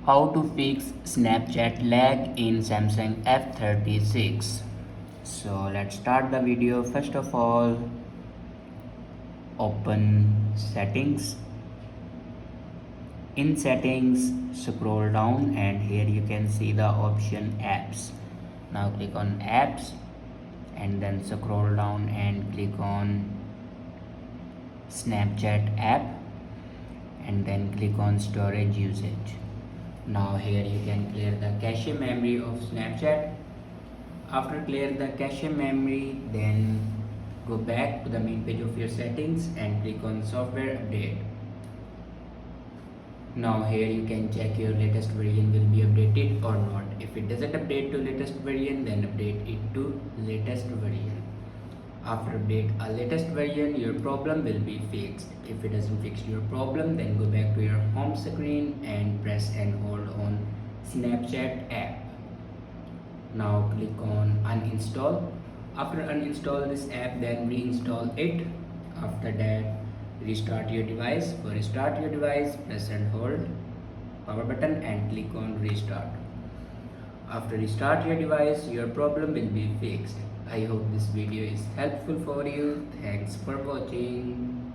How to fix Snapchat lag in Samsung F36. So let's start the video. First of all, open settings. In settings, scroll down and here you can see the option apps. Now click on apps and then scroll down and click on Snapchat app and then click on storage usage. Now here you can clear the cache memory of Snapchat. After clear the cache memory, then go back to the main page of your settings and click on software update. Now here you can check your latest version will be updated or not. If it doesn't update to latest version, then update it to latest version. After update a latest version, your problem will be fixed. If it doesn't fix your problem, then go back to your home screen and press and hold on Snapchat app. Now click on uninstall. After uninstall this app, then reinstall it. After that, restart your device. For restart your device, press and hold power button and click on restart. After restart your device, your problem will be fixed. I hope this video is helpful for you. Thanks for watching.